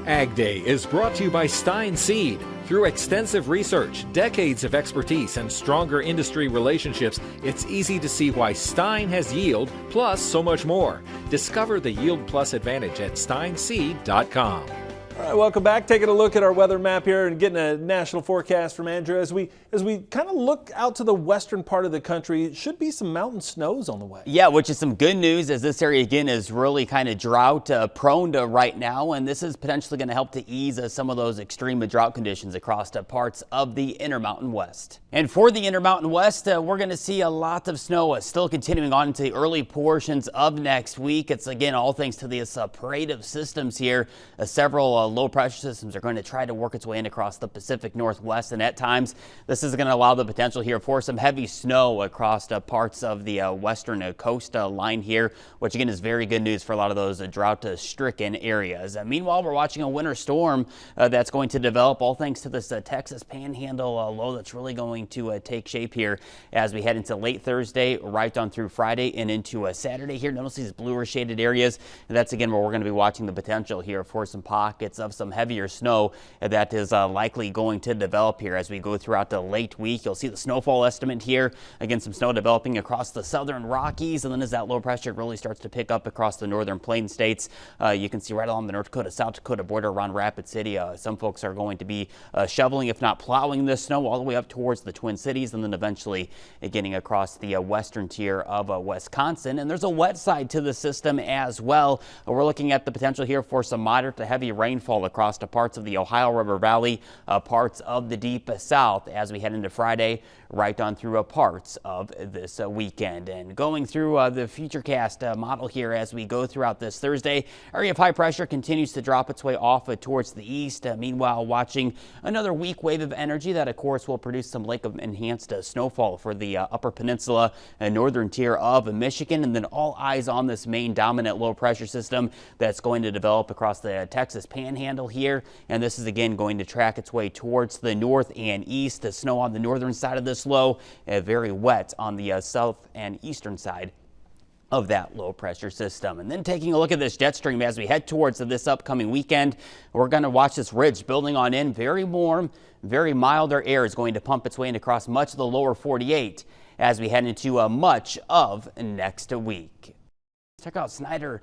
Ag Day is brought to you by Stein Seed. Through extensive research, decades of expertise, and stronger industry relationships, it's easy to see why Stein has yield plus so much more. Discover the Yield Plus advantage at steinseed.com. All right, welcome back. Taking a look at our weather map here and getting a national forecast from Andrew. As we kind of look out to the western part of the country, it should be some mountain snows on the way. Yeah, which is some good news, as this area again is really kind of drought prone to right now, and this is potentially going to help to ease some of those extreme drought conditions across parts of the Intermountain West. And for the Intermountain West, we're going to see a lot of snow still continuing on into the early portions of next week. It's again all thanks to this parade of systems here. Several low pressure systems are going to try to work its way in across the Pacific Northwest, and at times this is going to allow the potential here for some heavy snow across parts of the western coast line here, which again is very good news for a lot of those drought stricken areas. Meanwhile, we're watching a winter storm that's going to develop all thanks to this Texas Panhandle low that's really going to take shape here as we head into late Thursday, right on through Friday and into Saturday here. Notice these bluer shaded areas, and that's again where we're going to be watching the potential here for some pockets of some heavier snow that is likely going to develop here as we go throughout the late week. You'll see the snowfall estimate here. Again, some snow developing across the southern Rockies, and then as that low pressure really starts to pick up across the northern plain states, you can see right along the North Dakota, South Dakota border around Rapid City, some folks are going to be shoveling, if not plowing, this snow all the way up towards the Twin Cities, and then eventually getting across the western tier of Wisconsin. And there's a wet side to the system as well. We're looking at the potential here for some moderate to heavy rainfall across the parts of the Ohio River Valley, parts of the deep south as we head into Friday, right on through parts of this weekend. And going through the Futurecast model here as we go throughout this Thursday, area of high pressure continues to drop its way off towards the east. Meanwhile, watching another weak wave of energy that of course will produce some lake of enhanced snowfall for the upper peninsula and northern tier of Michigan. And then all eyes on this main dominant low pressure system that's going to develop across the Texas Panhandle here. And this is again going to track its way towards the north and east. The snow on the northern side of this low, very wet on the south and eastern side of that low pressure system. And then taking a look at this jet stream as we head towards this upcoming weekend, we're going to watch this ridge building on in. Very warm, very milder air is going to pump its way in across much of the lower 48 as we head into much of next week. Check out Snyder,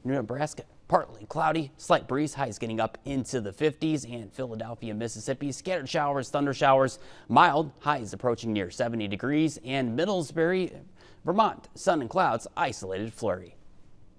Nebraska. Partly cloudy, slight breeze, highs getting up into the 50s, and Philadelphia, Mississippi, scattered showers, thunder showers, mild, highs approaching near 70 degrees, and Middlesbury, Vermont, sun and clouds, isolated flurry.